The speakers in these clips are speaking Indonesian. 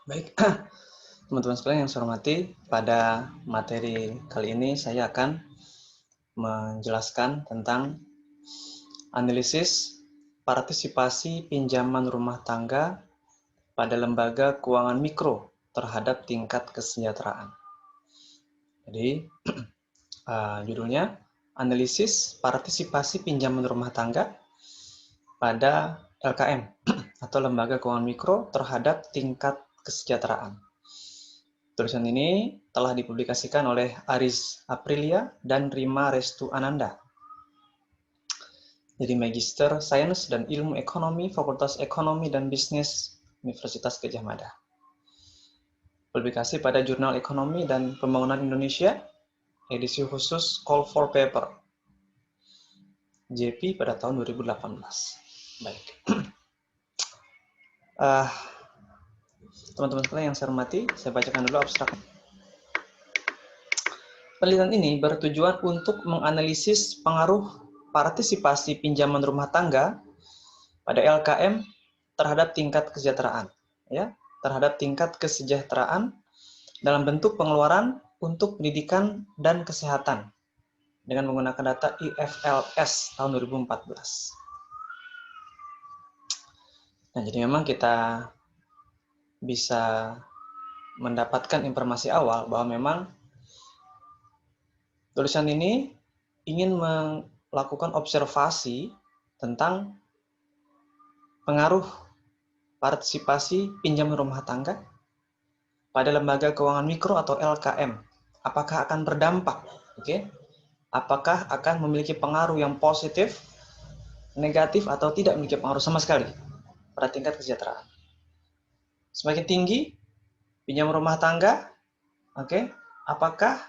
Baik, teman-teman sekalian yang saya hormati, pada materi kali ini saya akan menjelaskan tentang analisis partisipasi pinjaman rumah tangga pada lembaga keuangan mikro terhadap tingkat kesejahteraan. Jadi, judulnya analisis partisipasi pinjaman rumah tangga pada LKM atau lembaga keuangan mikro terhadap tingkat kesejahteraan. Tulisan ini telah dipublikasikan oleh Aris Aprilia dan Rima Restu Ananda. Jadi Magister Sains dan Ilmu Ekonomi, Fakultas Ekonomi dan Bisnis Universitas Gadjah Mada. Publikasi pada Jurnal Ekonomi dan Pembangunan Indonesia, edisi khusus Call for Paper, JP pada tahun 2018. Baik. Teman-teman sekalian yang saya hormati, saya bacakan dulu abstrak. Penelitian ini bertujuan untuk menganalisis pengaruh partisipasi pinjaman rumah tangga pada LKM terhadap tingkat kesejahteraan, ya, terhadap tingkat kesejahteraan dalam bentuk pengeluaran untuk pendidikan dan kesehatan dengan menggunakan data IFLS tahun 2014. Nah, jadi memang kita bisa mendapatkan informasi awal bahwa memang tulisan ini ingin melakukan observasi tentang pengaruh partisipasi pinjaman rumah tangga pada lembaga keuangan mikro atau LKM. Apakah akan berdampak? Apakah akan memiliki pengaruh yang positif, negatif, atau tidak memiliki pengaruh sama sekali pada tingkat kesejahteraan? Semakin tinggi pinjaman rumah tangga, apakah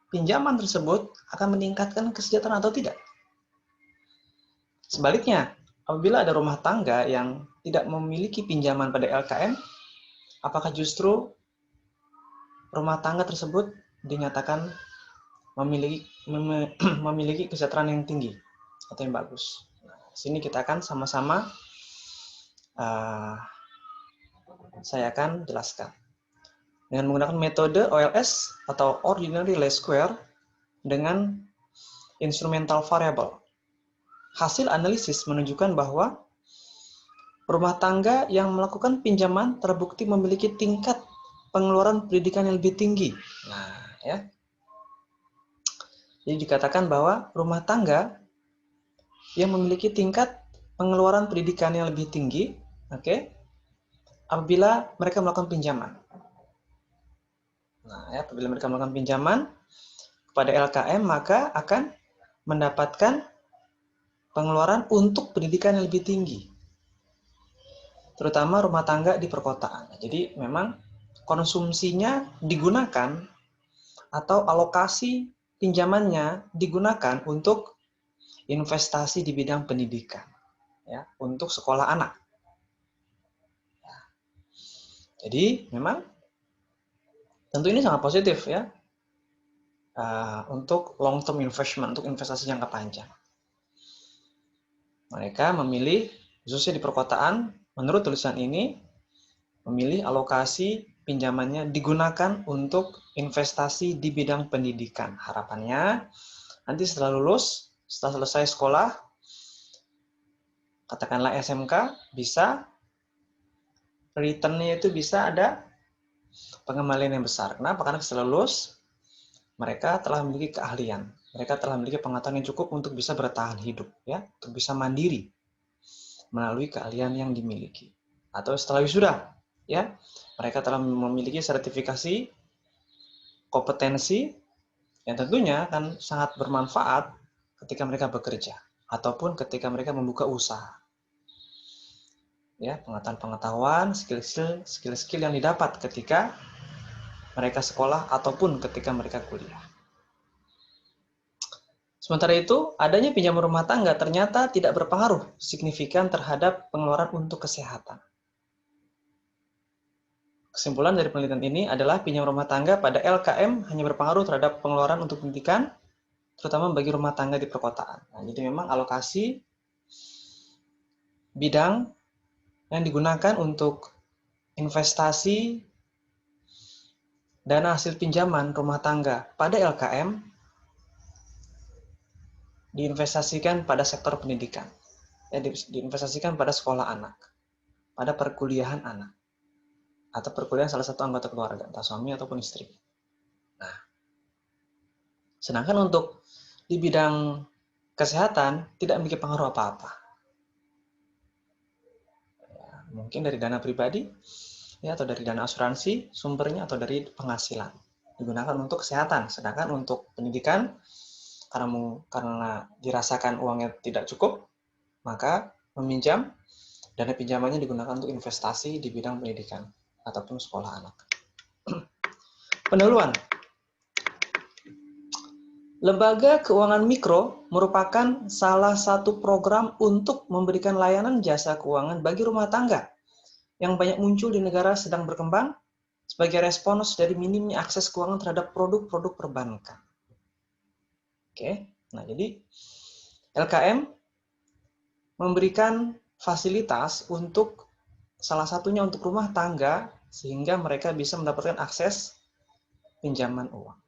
pinjaman tersebut akan meningkatkan kesejahteraan atau tidak? Sebaliknya, apabila ada rumah tangga yang tidak memiliki pinjaman pada LKM, apakah justru rumah tangga tersebut dinyatakan memiliki kesejahteraan yang tinggi atau yang bagus? Nah, sini kita akan sama-sama saya akan jelaskan. Dengan menggunakan metode OLS atau Ordinary Least Square dengan instrumental variable. Hasil analisis menunjukkan bahwa rumah tangga yang melakukan pinjaman terbukti memiliki tingkat pengeluaran pendidikan yang lebih tinggi. Nah, ya. Jadi dikatakan bahwa rumah tangga yang memiliki tingkat pengeluaran pendidikan yang lebih tinggi, apabila mereka melakukan pinjaman. Nah, ya, apabila mereka melakukan pinjaman kepada LKM, maka akan mendapatkan pengeluaran untuk pendidikan yang lebih tinggi, terutama rumah tangga di perkotaan. Jadi memang konsumsinya digunakan atau alokasi pinjamannya digunakan untuk investasi di bidang pendidikan, ya, untuk sekolah anak. Ya. Jadi memang tentu ini sangat positif, ya, untuk long term investment, untuk investasi jangka panjang. Mereka memilih, khususnya di perkotaan, menurut tulisan ini, memilih alokasi pinjamannya digunakan untuk investasi di bidang pendidikan. Harapannya, nanti setelah lulus, setelah selesai sekolah, katakanlah SMK, bisa return-nya itu bisa ada pengembalian yang besar. Kenapa? Karena setelah lulus, mereka telah memiliki keahlian. Mereka telah memiliki pengetahuan yang cukup untuk bisa bertahan hidup, ya, untuk bisa mandiri melalui keahlian yang dimiliki. Atau setelah wisuda, ya, mereka telah memiliki sertifikasi kompetensi yang tentunya akan sangat bermanfaat ketika mereka bekerja ataupun ketika mereka membuka usaha. Ya, pengetahuan, skill-skill yang didapat ketika mereka sekolah ataupun ketika mereka kuliah. Sementara itu, adanya pinjaman rumah tangga ternyata tidak berpengaruh signifikan terhadap pengeluaran untuk kesehatan. Kesimpulan dari penelitian ini adalah pinjaman rumah tangga pada LKM hanya berpengaruh terhadap pengeluaran untuk pendidikan, terutama bagi rumah tangga di perkotaan. Nah, jadi memang alokasi bidang yang digunakan untuk investasi dana hasil pinjaman rumah tangga pada LKM diinvestasikan pada sektor pendidikan, diinvestasikan pada sekolah anak, pada perkuliahan anak, atau perkuliahan salah satu anggota keluarga, entah suami ataupun istri. Nah, sedangkan untuk di bidang kesehatan tidak memiliki pengaruh apa-apa. Ya, mungkin dari dana pribadi, ya, atau dari dana asuransi sumbernya, atau dari penghasilan digunakan untuk kesehatan. Sedangkan untuk pendidikan, karena dirasakan uangnya tidak cukup, maka meminjam, dana pinjamannya digunakan untuk investasi di bidang pendidikan ataupun sekolah anak. Pendahuluan. Lembaga keuangan mikro merupakan salah satu program untuk memberikan layanan jasa keuangan bagi rumah tangga yang banyak muncul di negara sedang berkembang sebagai respons dari minimnya akses keuangan terhadap produk-produk perbankan. Oke, nah jadi LKM memberikan fasilitas untuk salah satunya untuk rumah tangga sehingga mereka bisa mendapatkan akses pinjaman uang.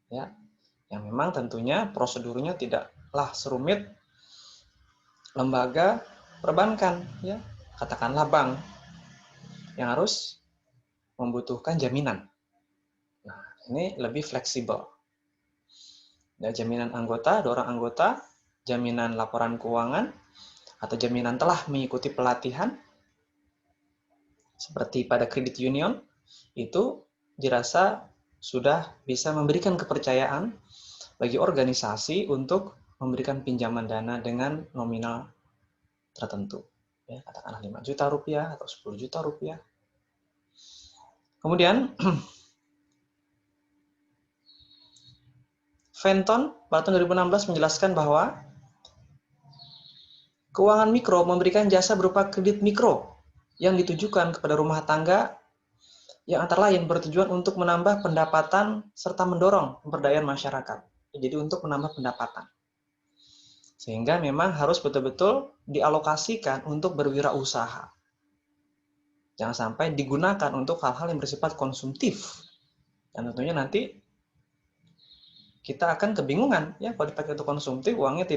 Ya, yang memang tentunya prosedurnya tidaklah serumit lembaga perbankan, ya, katakanlah bank yang harus membutuhkan jaminan. Nah, ini lebih fleksibel. Ya, jaminan anggota, ada orang anggota, jaminan laporan keuangan, atau jaminan telah mengikuti pelatihan, seperti pada credit union, itu dirasa sudah bisa memberikan kepercayaan bagi organisasi untuk memberikan pinjaman dana dengan nominal tertentu. Ya, katakanlah 5 juta rupiah atau 10 juta rupiah. Kemudian, Fenton pada tahun 2016 menjelaskan bahwa keuangan mikro memberikan jasa berupa kredit mikro yang ditujukan kepada rumah tangga yang antara lain bertujuan untuk menambah pendapatan serta mendorong pemberdayaan masyarakat. Jadi untuk menambah pendapatan. Sehingga memang harus betul-betul dialokasikan untuk berwirausaha. Jangan sampai digunakan untuk hal-hal yang bersifat konsumtif. Dan tentunya nanti kita akan kebingungan, ya, kalau dipakai untuk konsumtif uangnya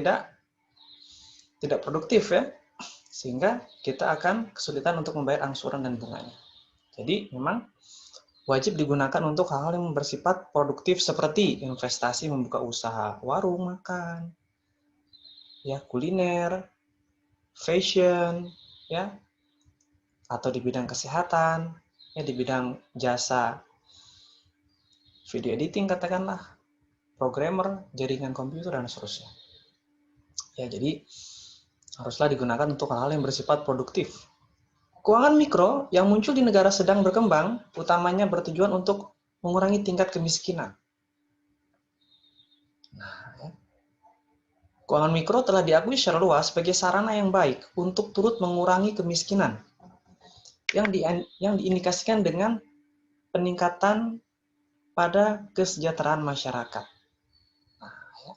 tidak produktif, ya. Sehingga kita akan kesulitan untuk membayar angsuran dan bunganya. Jadi memang wajib digunakan untuk hal-hal yang bersifat produktif seperti investasi membuka usaha warung makan, ya, kuliner, fashion, ya, atau di bidang kesehatan, ya, di bidang jasa video editing katakanlah, programmer, jaringan komputer dan seterusnya. Ya, jadi haruslah digunakan untuk hal-hal yang bersifat produktif. Keuangan mikro yang muncul di negara sedang berkembang utamanya bertujuan untuk mengurangi tingkat kemiskinan. Nah, ya. Keuangan mikro telah diakui secara luas sebagai sarana yang baik untuk turut mengurangi kemiskinan yang diindikasikan dengan peningkatan pada kesejahteraan masyarakat. Nah, ya.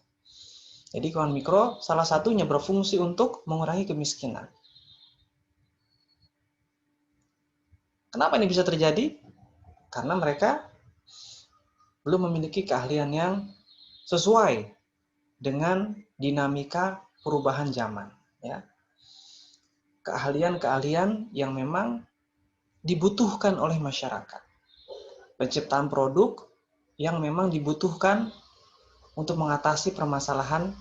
Jadi keuangan mikro salah satunya berfungsi untuk mengurangi kemiskinan. Kenapa ini bisa terjadi? Karena mereka belum memiliki keahlian yang sesuai dengan dinamika perubahan zaman, ya. Keahlian-keahlian yang memang dibutuhkan oleh masyarakat. Penciptaan produk yang memang dibutuhkan untuk mengatasi permasalahan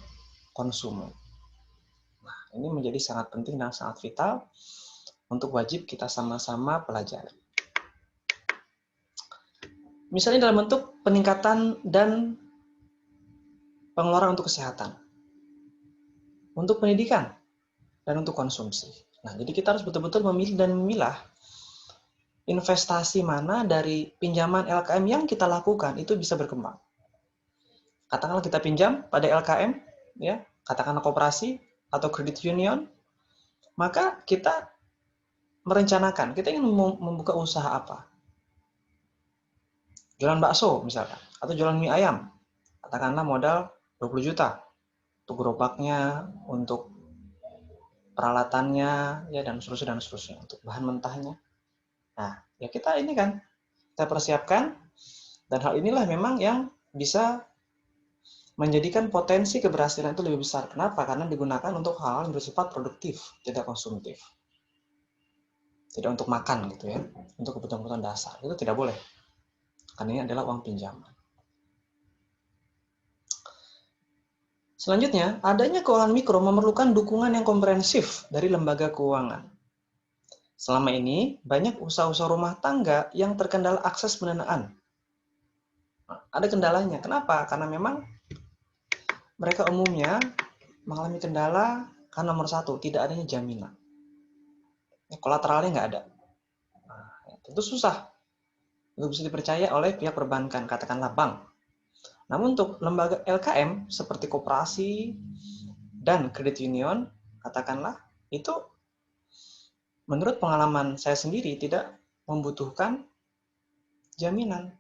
konsumen. Nah, ini menjadi sangat penting dan sangat vital untuk wajib kita sama-sama pelajari. Misalnya dalam bentuk peningkatan dan pengeluaran untuk kesehatan, untuk pendidikan, dan untuk konsumsi. Nah, jadi kita harus betul-betul memilih dan memilah investasi mana dari pinjaman LKM yang kita lakukan itu bisa berkembang. Katakanlah kita pinjam pada LKM, ya, katakanlah koperasi atau credit union, maka kita merencanakan kita ingin membuka usaha apa. Jualan bakso misalkan, atau jualan mie ayam. Katakanlah modal 20 juta. Untuk gerobaknya, untuk peralatannya, ya dan seterusnya untuk bahan mentahnya. Nah, ya kita ini kan kita persiapkan, dan hal inilah memang yang bisa menjadikan potensi keberhasilan itu lebih besar. Kenapa? Karena digunakan untuk hal-hal yang bersifat produktif, tidak konsumtif. Tidak untuk makan gitu ya, untuk kebutuhan-kebutuhan dasar. Itu tidak boleh. Karena ini adalah uang pinjaman. Selanjutnya, adanya keuangan mikro memerlukan dukungan yang komprehensif dari lembaga keuangan. Selama ini, banyak usaha-usaha rumah tangga yang terkendala akses pendanaan. Nah, ada kendalanya. Kenapa? Karena memang mereka umumnya mengalami kendala karena nomor satu, tidak adanya jaminan. Kolateralnya nggak ada. Nah, tentu susah untuk bisa dipercaya oleh pihak perbankan, katakanlah bank. Namun untuk lembaga LKM seperti koperasi dan kredit union, katakanlah, itu menurut pengalaman saya sendiri tidak membutuhkan jaminan.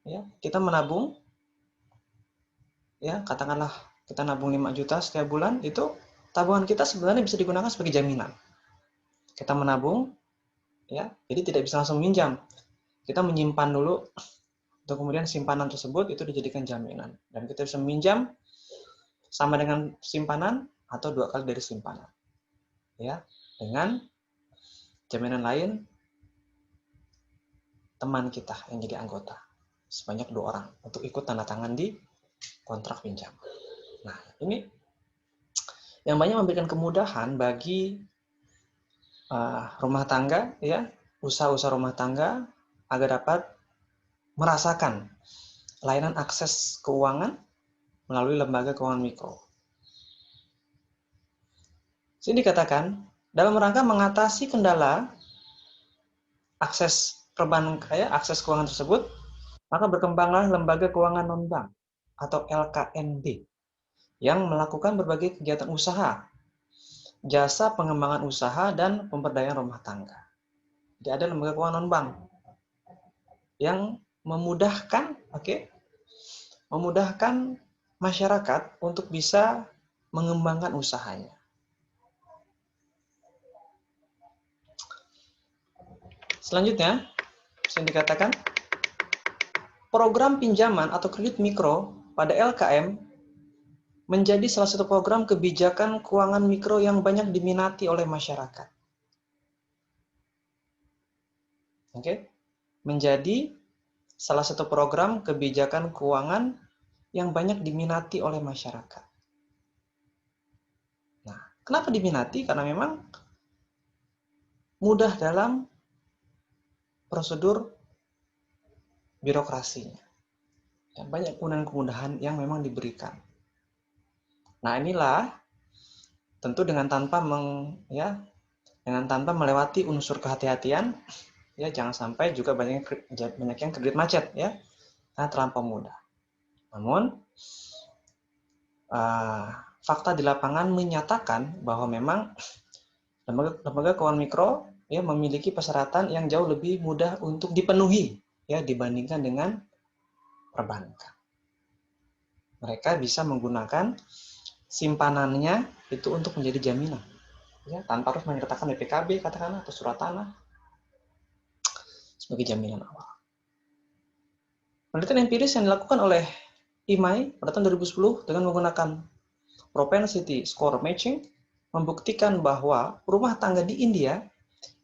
Ya, kita menabung, ya katakanlah kita nabung 5 juta setiap bulan, itu tabungan kita sebenarnya bisa digunakan sebagai jaminan. Kita menabung, ya, jadi tidak bisa langsung minjam. Kita menyimpan dulu, untuk kemudian simpanan tersebut itu dijadikan jaminan. Dan kita bisa meminjam sama dengan simpanan atau 2 kali dari simpanan. Ya, dengan jaminan lain teman kita yang jadi anggota sebanyak 2 orang untuk ikut tanda tangan di kontrak pinjam. Nah, ini yang banyak memberikan kemudahan bagi rumah tangga, ya, usaha-usaha rumah tangga agar dapat merasakan layanan akses keuangan melalui lembaga keuangan mikro. Sini dikatakan, dalam rangka mengatasi kendala akses perbankan, akses keuangan tersebut, maka berkembanglah lembaga keuangan non-bank atau LKNB yang melakukan berbagai kegiatan usaha, jasa pengembangan usaha dan pemberdayaan rumah tangga. Jadi ada lembaga keuangan non-bank yang memudahkan, memudahkan masyarakat untuk bisa mengembangkan usahanya. Selanjutnya, bisa dikatakan program pinjaman atau kredit mikro pada LKM menjadi salah satu program kebijakan keuangan mikro yang banyak diminati oleh masyarakat. Menjadi salah satu program kebijakan keuangan yang banyak diminati oleh masyarakat. Nah, kenapa diminati? Karena memang mudah dalam prosedur birokrasinya. Dan banyak kemudahan yang memang diberikan. Nah, inilah tentu dengan tanpa melewati unsur kehati-hatian, ya jangan sampai juga banyak yang kredit macet, ya, karena terlampau mudah. Namun fakta di lapangan menyatakan bahwa memang lembaga keuangan mikro, ya, memiliki persyaratan yang jauh lebih mudah untuk dipenuhi, ya, dibandingkan dengan perbankan. Mereka bisa menggunakan simpanannya itu untuk menjadi jaminan, ya, tanpa harus menyertakan BPKB katakanlah atau surat tanah sebagai jaminan awal. Penelitian empiris yang dilakukan oleh IMAI pada tahun 2010 dengan menggunakan propensity score matching membuktikan bahwa rumah tangga di India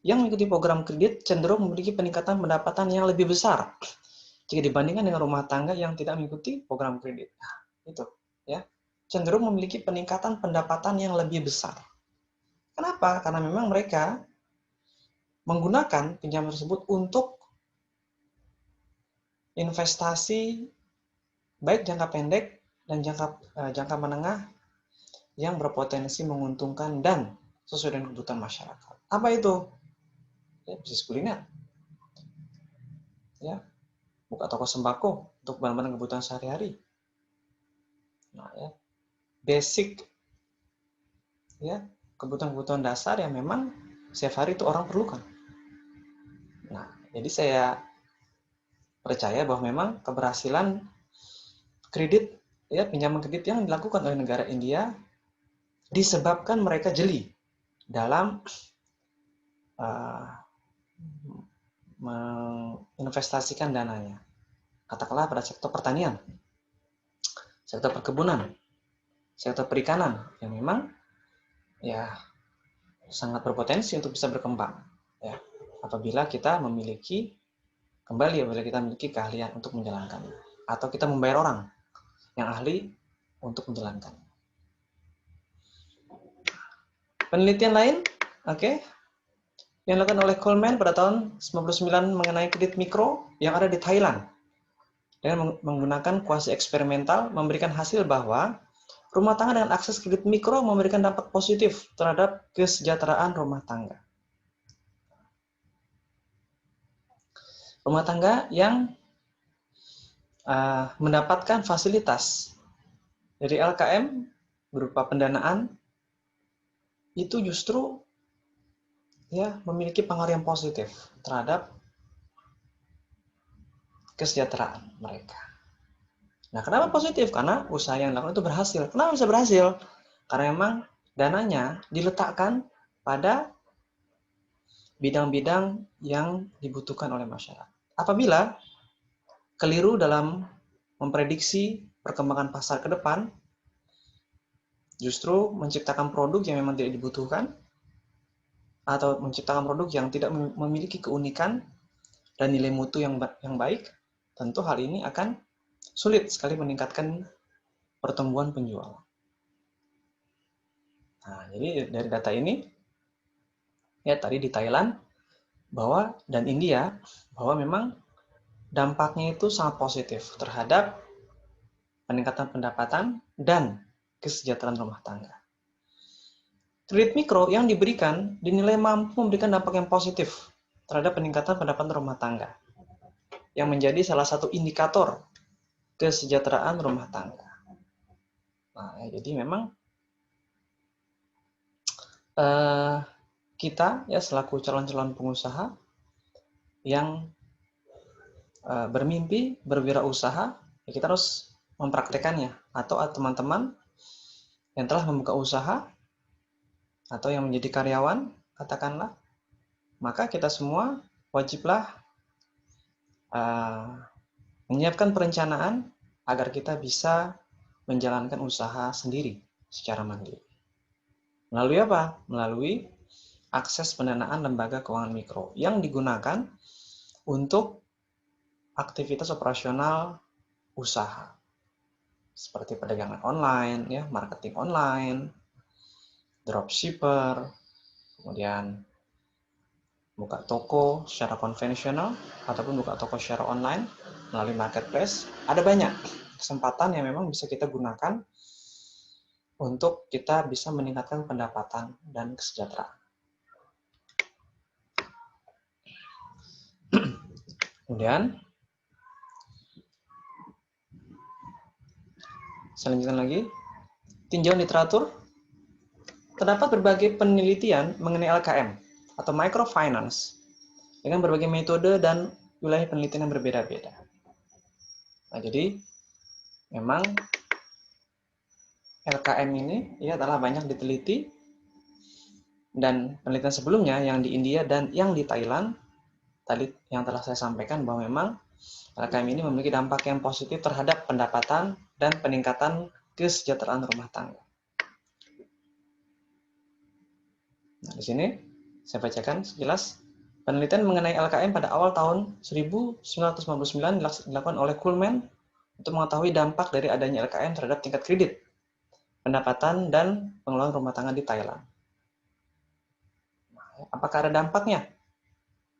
yang mengikuti program kredit cenderung memiliki peningkatan pendapatan yang lebih besar jika dibandingkan dengan rumah tangga yang tidak mengikuti program kredit. Nah, itu, ya, cenderung memiliki peningkatan pendapatan yang lebih besar. Kenapa? Karena memang mereka menggunakan pinjaman tersebut untuk investasi baik jangka pendek dan jangka menengah yang berpotensi menguntungkan dan sesuai dengan kebutuhan masyarakat. Apa itu? Ya, bisnis kuliner, ya, buka toko sembako untuk barang-barang kebutuhan sehari-hari. Nah, ya, basic, ya, kebutuhan-kebutuhan dasar yang memang setiap hari itu orang perlukan. Nah, jadi saya percaya bahwa memang keberhasilan kredit, ya, pinjaman kredit yang dilakukan oleh negara India disebabkan mereka jeli dalam menginvestasikan dananya. Katakanlah pada sektor pertanian, sektor perkebunan, sektor perikanan yang memang ya sangat berpotensi untuk bisa berkembang. Ya, apabila kita memiliki keahlian untuk menjalankannya, atau kita membayar orang yang ahli untuk menjalankan. Penelitian lain, yang dilakukan oleh Coleman pada tahun 99 mengenai kredit mikro yang ada di Thailand. Dengan menggunakan kuasi eksperimental memberikan hasil bahwa rumah tangga dengan akses kredit mikro memberikan dampak positif terhadap kesejahteraan rumah tangga. Rumah tangga yang mendapatkan fasilitas dari LKM berupa pendanaan itu justru ya memiliki pengaruh yang positif terhadap kesejahteraan mereka. Nah, kenapa positif? Karena usaha yang dilakukan itu berhasil. Kenapa bisa berhasil? Karena memang dananya diletakkan pada bidang-bidang yang dibutuhkan oleh masyarakat. Apabila keliru dalam memprediksi perkembangan pasar ke depan, justru menciptakan produk yang memang tidak dibutuhkan, atau menciptakan produk yang tidak memiliki keunikan dan nilai mutu yang baik, tentu hal ini akan sulit sekali meningkatkan pertumbuhan penjualan. Nah, jadi dari data ini, ya tadi di Thailand dan India, bahwa memang dampaknya itu sangat positif terhadap peningkatan pendapatan dan kesejahteraan rumah tangga. Kredit mikro yang diberikan dinilai mampu memberikan dampak yang positif terhadap peningkatan pendapatan rumah tangga, yang menjadi salah satu indikator kesejahteraan rumah tangga. Nah, jadi memang kita ya selaku calon-calon pengusaha yang bermimpi berwirausaha, ya kita harus mempraktekannya. Atau teman-teman yang telah membuka usaha atau yang menjadi karyawan, katakanlah, maka kita semua wajiblah menyiapkan perencanaan agar kita bisa menjalankan usaha sendiri secara mandiri. Melalui apa? Melalui akses pendanaan lembaga keuangan mikro yang digunakan untuk aktivitas operasional usaha seperti perdagangan online, ya, marketing online, dropshipper, kemudian buka toko secara konvensional ataupun buka toko secara online melalui marketplace. Ada banyak kesempatan yang memang bisa kita gunakan untuk kita bisa meningkatkan pendapatan dan kesejahteraan. Kemudian selanjutnya lagi, tinjauan literatur. Terdapat berbagai penelitian mengenai LKM atau microfinance dengan berbagai metode dan wilayah penelitian yang berbeda-beda. Nah, jadi memang LKM ini ya telah banyak diteliti, dan penelitian sebelumnya yang di India dan yang di Thailand tadi yang telah saya sampaikan bahwa memang LKM ini memiliki dampak yang positif terhadap pendapatan dan peningkatan kesejahteraan rumah tangga. Nah, di sini saya bacakan sekilas penelitian mengenai LKM pada awal tahun 1999 dilakukan oleh Coleman untuk mengetahui dampak dari adanya LKM terhadap tingkat kredit, pendapatan, dan pengelolaan rumah tangga di Thailand. Apakah ada dampaknya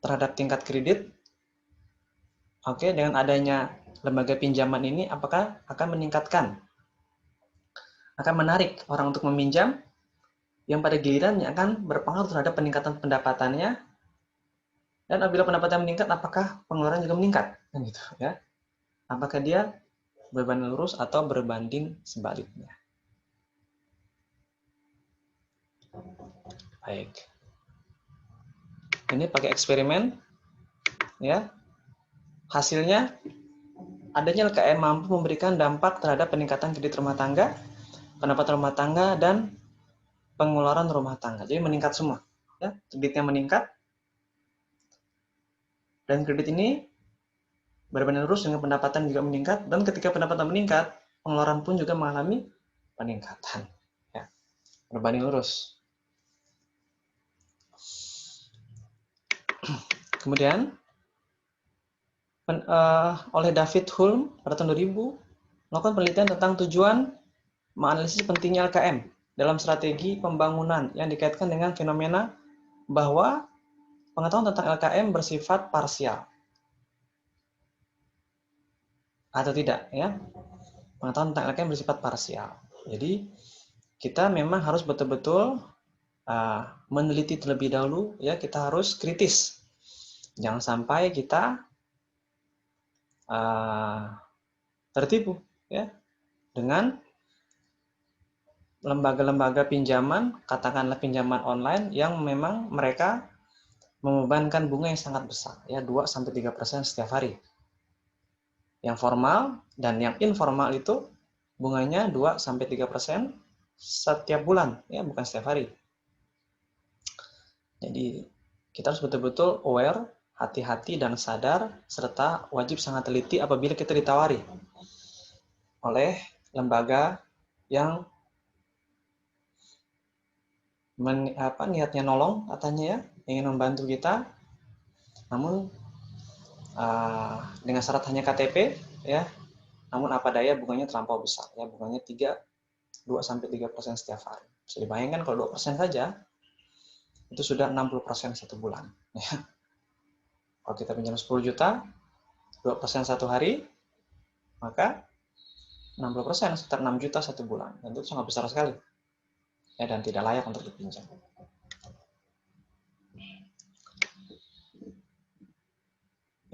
terhadap tingkat kredit? Oke, dengan adanya lembaga pinjaman ini, apakah akan meningkatkan, akan menarik orang untuk meminjam, yang pada gilirannya akan berpengaruh terhadap peningkatan pendapatannya, dan apabila pendapatan meningkat, apakah pengeluaran juga meningkat? Kan gitu, ya. Apakah dia berbanding lurus atau berbanding sebaliknya? Baik. Ini pakai eksperimen, ya. Hasilnya, adanya LKM mampu memberikan dampak terhadap peningkatan kredit rumah tangga, pendapatan rumah tangga, dan pengeluaran rumah tangga. Jadi meningkat semua, ya, kreditnya meningkat, dan kredit ini berbanding lurus dengan pendapatan juga meningkat, dan ketika pendapatan meningkat, pengeluaran pun juga mengalami peningkatan, ya, berbanding lurus. Kemudian oleh David Hulme pada tahun 2000 melakukan penelitian tentang tujuan menganalisis pentingnya LKM dalam strategi pembangunan yang dikaitkan dengan fenomena bahwa pengetahuan tentang LKM bersifat parsial atau tidak, ya. Pengetahuan tentang LKM bersifat parsial. Jadi kita memang harus betul-betul meneliti terlebih dahulu, ya. Kita harus kritis. Jangan sampai kita tertipu, ya, dengan lembaga-lembaga pinjaman, katakanlah pinjaman online yang memang mereka membebankan bunga yang sangat besar, ya, 2-3% setiap hari. Yang formal dan yang informal itu bunganya 2-3% setiap bulan, ya, bukan setiap hari. Jadi kita harus betul-betul aware, hati-hati dan sadar, serta wajib sangat teliti apabila kita ditawari oleh lembaga yang niatnya nolong, katanya, ya, ingin membantu kita, namun dengan syarat hanya KTP, ya, namun apa daya bunganya terlampau besar, ya, bunganya 2-3% setiap hari. Bisa dibayangkan kalau 2% saja itu sudah 60% satu bulan, ya. Kalau kita pinjam 10 juta, 2% satu hari, maka 60% sekitar 6 juta satu bulan, dan itu sangat besar sekali, ya, dan tidak layak untuk dipinjam.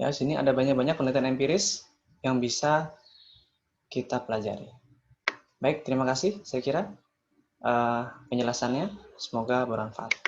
Ya, sini ada banyak-banyak penelitian empiris yang bisa kita pelajari. Baik, terima kasih. Saya kira penjelasannya semoga bermanfaat.